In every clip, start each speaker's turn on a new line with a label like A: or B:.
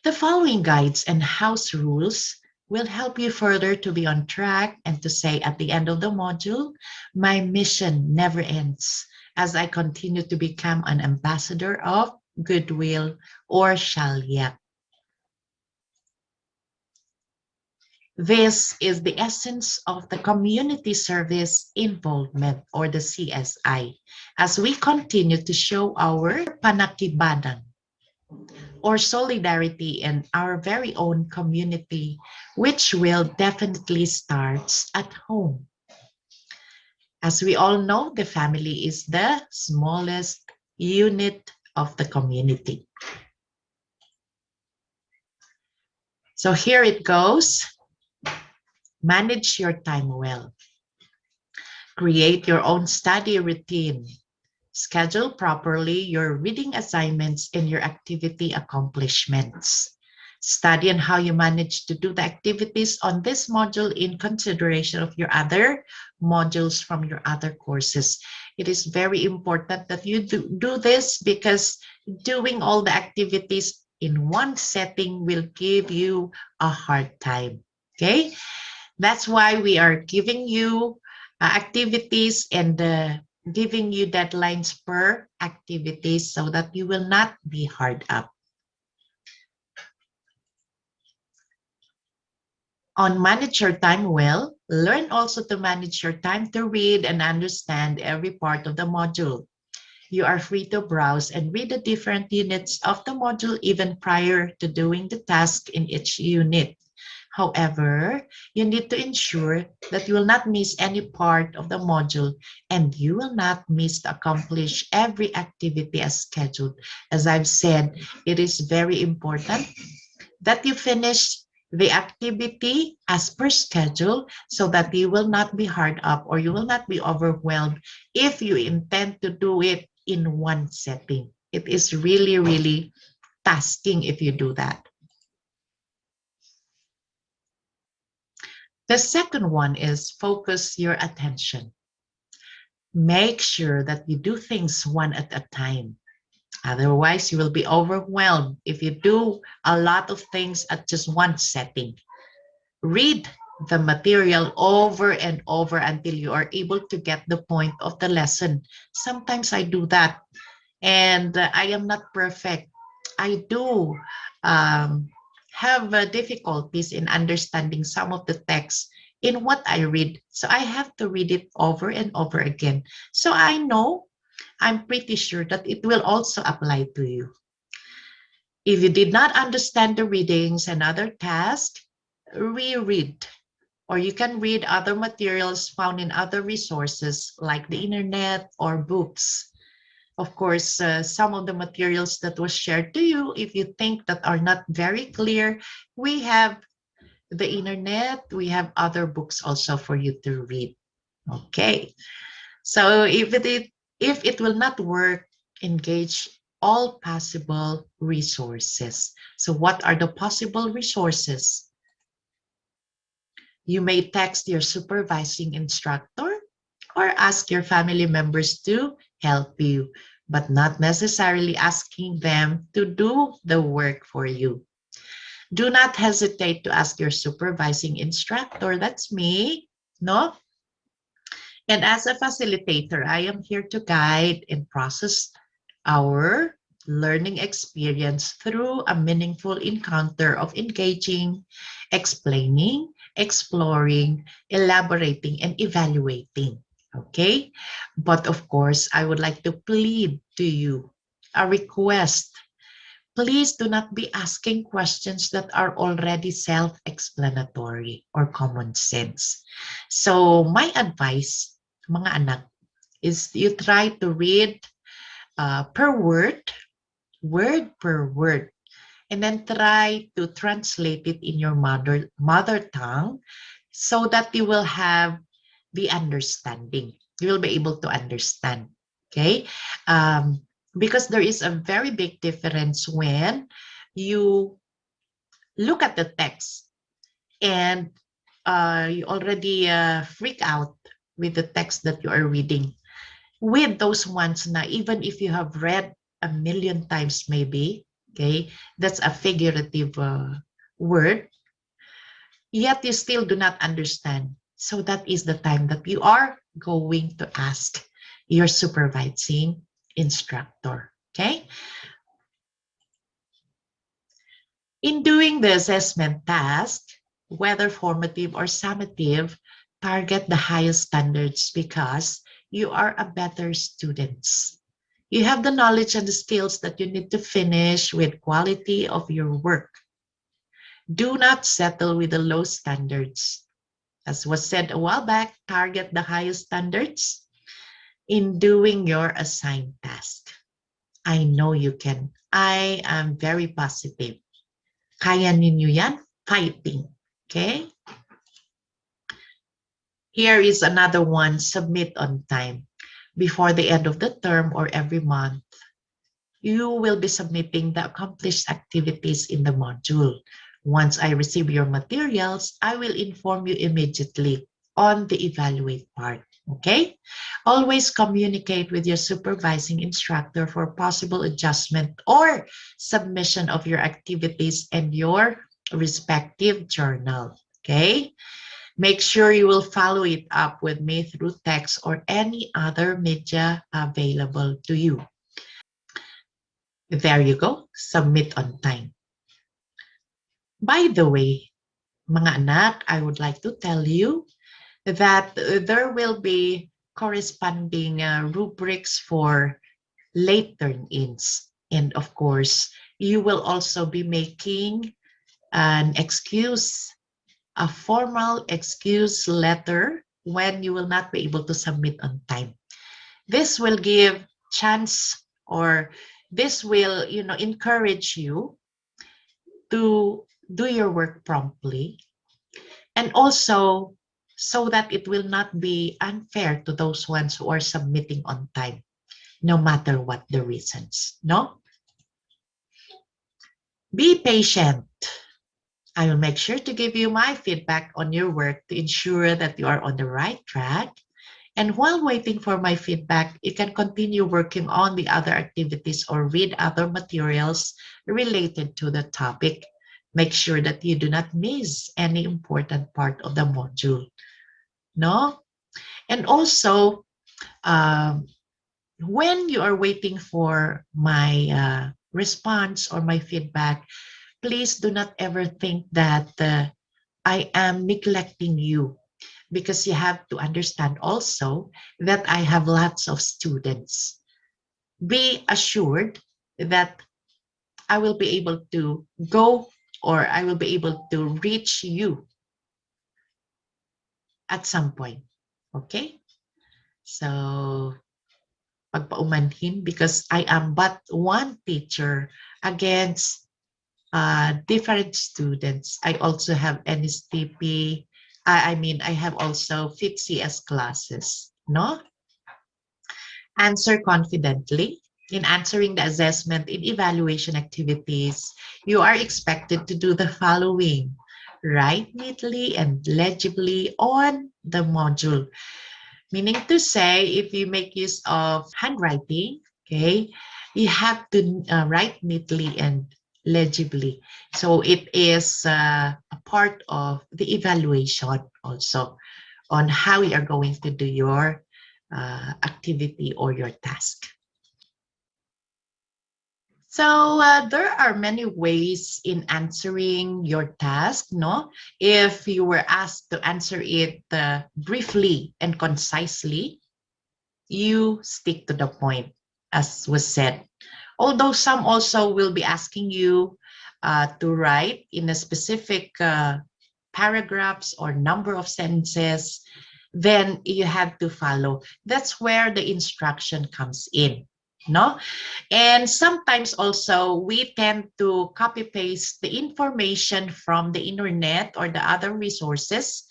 A: The following guides and house rules will help you further to be on track and to say at the end of the module, my mission never ends as I continue to become an ambassador of goodwill or Shalyat. This is the essence of the community service involvement or the CSI as we continue to show our panakibadan or solidarity in our very own community, which will definitely start at home. As we all know, the family is the smallest unit of the community. So here it goes. Manage your time well. Create your own study routine. Schedule properly your reading assignments and your activity accomplishments. Study on how you manage to do the activities on this module in consideration of your other modules from your other courses. It is very important that you do this because doing all the activities in one setting will give you a hard time. Okay? That's why we are giving you activities and giving you deadlines per activities so that you will not be hard up. On manage your time well, learn also to manage your time to read and understand every part of the module. You are free to browse and read the different units of the module even prior to doing the task in each unit. However, you need to ensure that you will not miss any part of the module and you will not miss to accomplish every activity as scheduled. As I've said, it is very important that you finish the activity as per schedule so that you will not be hard up or you will not be overwhelmed if you intend to do it in one setting. It is really, really tasking if you do that. The second one is focus your attention. Make sure that you do things one at a time. Otherwise, you will be overwhelmed if you do a lot of things at just one setting. Read the material over and over until you are able to get the point of the lesson. Sometimes I do that, and I am not perfect. I do have difficulties in understanding some of the text in what I read. So I have to read it over and over again. So I know, I'm pretty sure that it will also apply to you. If you did not understand the readings and other tasks, reread. Or you can read other materials found in other resources like the internet or books. Of course, some of the materials that was shared to you, if you think that are not very clear, we have the internet, we have other books also for you to read. Okay. So if it will not work, engage all possible resources. So what are the possible resources? You may text your supervising instructor or ask your family members to help you, but not necessarily asking them to do the work for you. Do not hesitate to ask your supervising instructor, that's me, no? And as a facilitator, I am here to guide and process our learning experience through a meaningful encounter of engaging, explaining, exploring, elaborating, and evaluating. Okay? But of course, I would like to plead to you a request. Please do not be asking questions that are already self-explanatory or common sense. So my advice, mga anak, is you try to read per word per word, and then try to translate it in your mother tongue so that you will have the understanding. You will be able to understand. Okay? Because there is a very big difference when you look at the text and you already freak out with the text that you are reading. With those ones na even if you have read a million times maybe, Okay, that's a figurative word, yet you still do not understand. So that is the time that you are going to ask your supervising instructor. Okay. In doing the assessment task, whether formative or summative, target the highest standards because you are a better student. You have the knowledge and the skills that you need to finish with quality of your work. Do not settle with the low standards. As was said a while back, target the highest standards in doing your assigned task. I know you can. I am very positive. Kaya ninyo yan. Fighting. Okay? Here is another one. Submit on time. Before the end of the term or every month, you will be submitting the accomplished activities in the module. Once I receive your materials, I will inform you immediately on the evaluate part. Okay? Always communicate with your supervising instructor for possible adjustment or submission of your activities and your respective journal. Okay? Make sure you will follow it up with me through text or any other media available to you. There you go. Submit on time. By the way, mga anak, I would like to tell you that there will be corresponding rubrics for late turn-ins. And of course, you will also be making an excuse, a formal excuse letter when you will not be able to submit on time. This will give chance, or this will, encourage you to do your work promptly, and also so that it will not be unfair to those ones who are submitting on time, no matter what the reasons. No? Be patient. I will make sure to give you my feedback on your work to ensure that you are on the right track. And while waiting for my feedback, you can continue working on the other activities or read other materials related to the topic. Make sure that you do not miss any important part of the module. No? And also, when you are waiting for my response or my feedback, please do not ever think that I am neglecting you, because you have to understand also that I have lots of students. Be assured that I will be able to go, or I will be able to reach you at some point. Okay? So, pagpaumanhin, because I am but one teacher against different students. I also have NSTP. I have also FIT-CS classes. No? Answer confidently. In answering the assessment in evaluation activities, you are expected to do the following. Write neatly and legibly on the module. Meaning to say, if you make use of handwriting, okay, you have to write neatly and legibly. So it is a part of the evaluation also on how you are going to do your activity or your task. So there are many ways in answering your task, no? If you were asked to answer it briefly and concisely, you stick to the point, as was said. Although some also will be asking you to write in a specific paragraphs or number of sentences, then you have to follow. That's where the instruction comes in. No? And sometimes also we tend to copy paste the information from the internet or the other resources.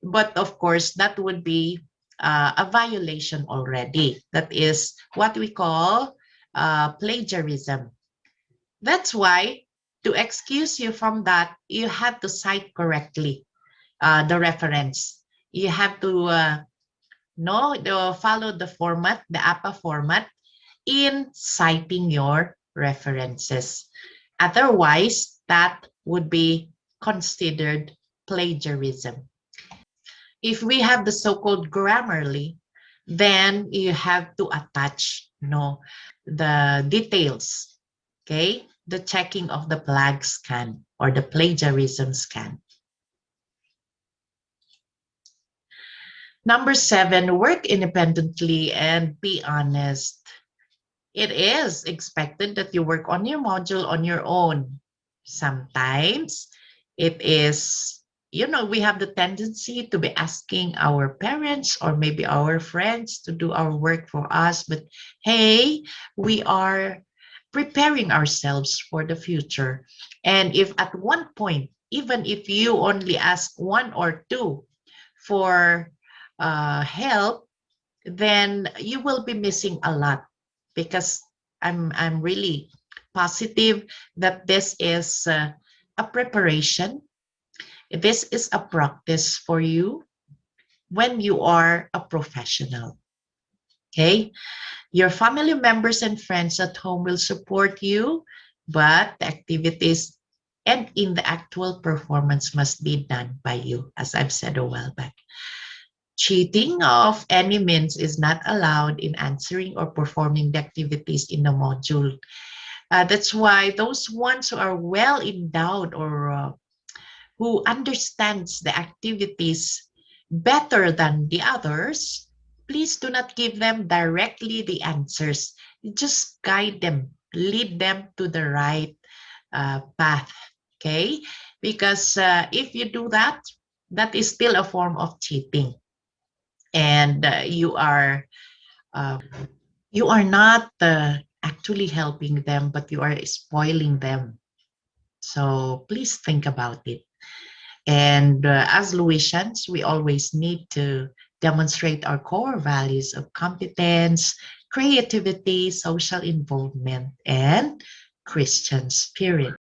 A: But of course, that would be a violation already. That is what we call plagiarism. That's why, to excuse you from that, you have to cite correctly the reference. You have to follow the format, the APA format, in citing your references. Otherwise, that would be considered plagiarism. If we have the so-called Grammarly, then you have to attach, the details, okay? The checking of the flag scan or the plagiarism scan. Number 7, work independently and be honest. It is expected that you work on your module on your own. Sometimes it is, we have the tendency to be asking our parents or maybe our friends to do our work for us. But hey, we are preparing ourselves for the future. And if at one point, even if you only ask one or two for help, then you will be missing a lot, because I'm really positive that this is a preparation. This is a practice for you when you are a professional. Okay, your family members and friends at home will support you, but the activities and in the actual performance must be done by you, as I've said a while back. Cheating of any means is not allowed in answering or performing the activities in the module. That's why those ones who are well endowed or who understands the activities better than the others, please do not give them directly the answers. Just guide them, lead them to the right path. Okay, because if you do that, that is still a form of cheating, and uh, you are not actually helping them, but you are spoiling them. So please think about it. And as Louisians, we always need to demonstrate our core values of competence, creativity, social involvement, and Christian spirit.